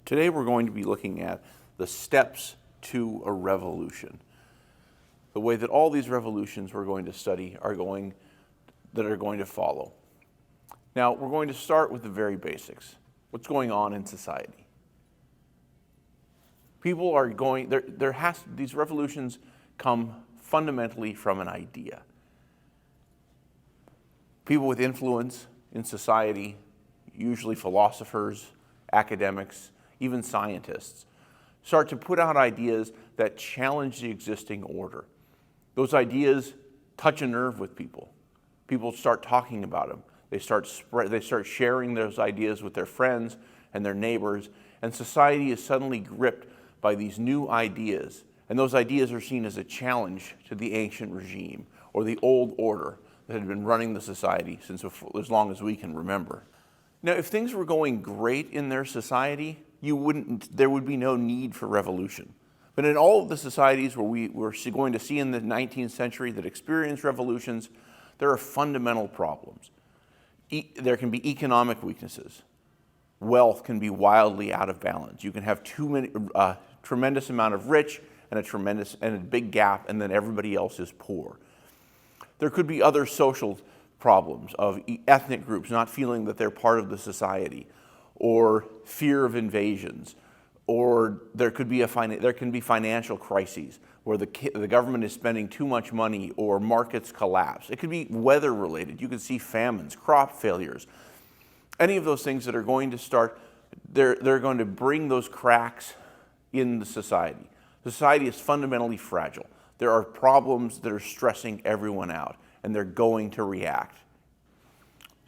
Today we're going to be looking at the steps to a revolution. The way that all these revolutions we're going to study are going to follow. Now we're going to start with the very basics. What's going on in society? People are going, these revolutions come fundamentally from an idea. People with influence in society, usually philosophers, academics, even scientists, start to put out ideas that challenge the existing order. Those ideas touch a nerve with people. People start talking about them. They start sharing those ideas with their friends and their neighbors, and society is suddenly gripped by these new ideas. And those ideas are seen as a challenge to the ancient regime or the old order that had been running the society since as long as we can remember. Now, if things were going great in their society, there would be no need for revolution. But in all of the societies where we're going to see in the 19th century that experience revolutions, there are fundamental problems. There can be economic weaknesses. Wealth can be wildly out of balance. You can have tremendous amount of rich and a big gap, and then everybody else is poor. There could be other social problems of ethnic groups not feeling that they're part of the society, or fear of invasions, or there can be financial crises where the government is spending too much money or markets collapse. It could be weather related. You could see famines, crop failures, any of those things that are going to start, they're going to bring those cracks in the society. Society is fundamentally fragile. There are problems that are stressing everyone out, and they're going to react.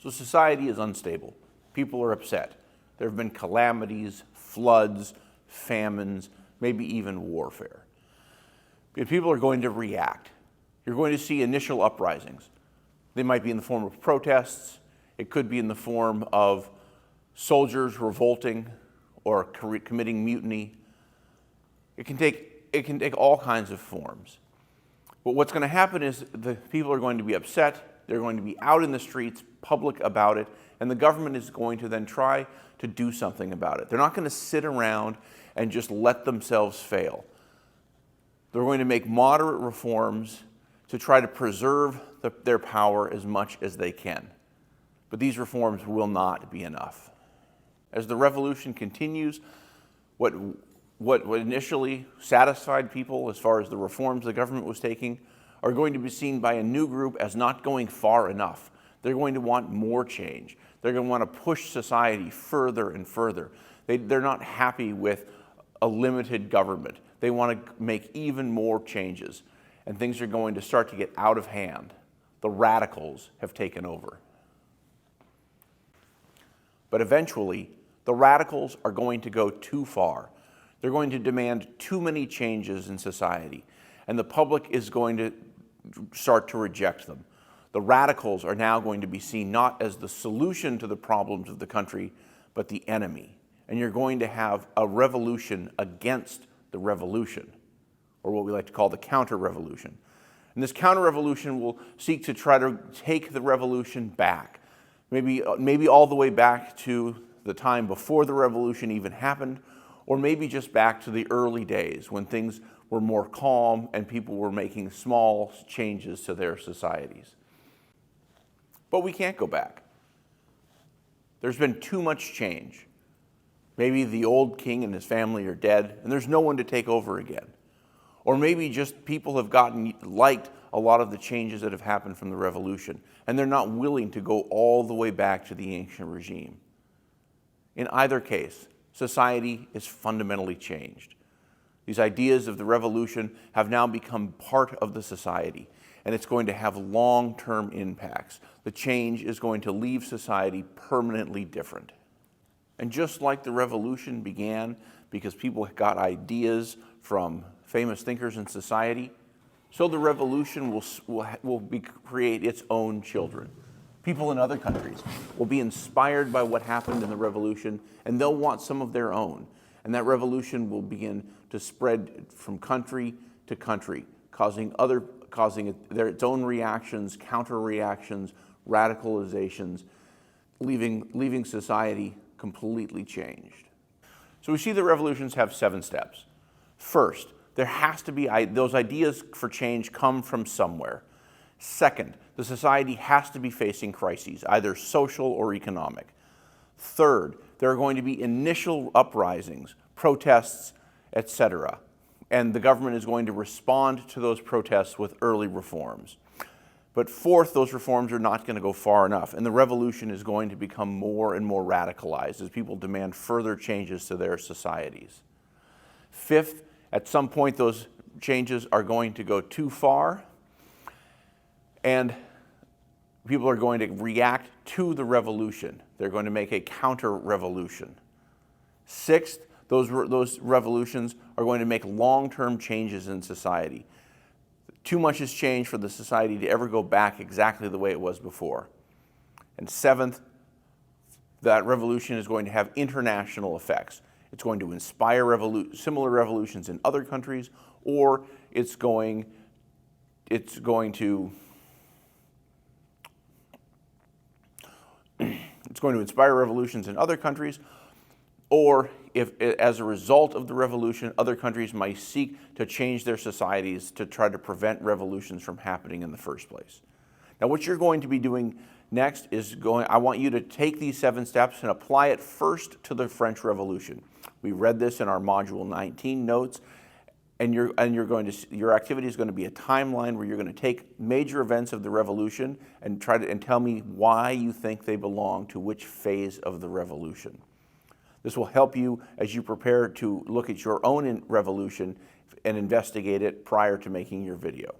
So society is unstable. People are upset. There have been calamities, floods, famines, maybe even warfare. But people are going to react. You're going to see initial uprisings. They might be in the form of protests. It could be in the form of soldiers revolting or committing mutiny. It can take all kinds of forms. But what's going to happen is the people are going to be upset. They're going to be out in the streets, public about it, and the government is going to then try to do something about it. They're not going to sit around and just let themselves fail. They're going to make moderate reforms to try to preserve their power as much as they can. But these reforms will not be enough. As the revolution continues, what initially satisfied people as far as the reforms the government was taking are going to be seen by a new group as not going far enough. They're going to want more change. They're going to want to push society further and further. They're not happy with a limited government. They want to make even more changes, and things are going to start to get out of hand. The radicals have taken over. But eventually, the radicals are going to go too far. They're going to demand too many changes in society, and the public is going to start to reject them. The radicals are now going to be seen not as the solution to the problems of the country, but the enemy. And you're going to have a revolution against the revolution, or what we like to call the counter-revolution. And this counter-revolution will seek to try to take the revolution back, maybe all the way back to the time before the revolution even happened, or maybe just back to the early days when things were more calm and people were making small changes to their societies. But we can't go back. There's been too much change. Maybe the old king and his family are dead, and there's no one to take over again. Or maybe just people have liked a lot of the changes that have happened from the revolution, and they're not willing to go all the way back to the ancient regime. In either case, society is fundamentally changed. These ideas of the revolution have now become part of the society, and it's going to have long-term impacts. The change is going to leave society permanently different. And just like the revolution began because people got ideas from famous thinkers in society, so the revolution will create its own children. People in other countries will be inspired by what happened in the revolution, and they'll want some of their own. And that revolution will begin to spread from country to country, causing its own reactions, counter-reactions, radicalizations, leaving society completely changed. So we see that revolutions have 7 steps. First, there has to be, those ideas for change come from somewhere. Second, the society has to be facing crises, either social or economic. Third, there are going to be initial uprisings, protests, etc. And the government is going to respond to those protests with early reforms. But fourth, those reforms are not going to go far enough, and the revolution is going to become more and more radicalized as people demand further changes to their societies. Fifth, at some point those changes are going to go too far, and people are going to react to the revolution. They're going to make a counter-revolution. Sixth, those revolutions are going to make long-term changes in society. Too much has changed for the society to ever go back exactly the way it was before. And seventh, that revolution is going to have international effects. It's going to inspire similar revolutions in other countries, or it's going to inspire revolutions in other countries, or if, as a result of the revolution, other countries might seek to change their societies to try to prevent revolutions from happening in the first place. Now, what you're going to be doing next is I want you to take these 7 steps and apply it first to the French Revolution. We read this in our Module 19 notes, and your activity is going to be a timeline where you're going to take major events of the revolution and tell me why you think they belong to which phase of the revolution. This will help you as you prepare to look at your own revolution and investigate it prior to making your video.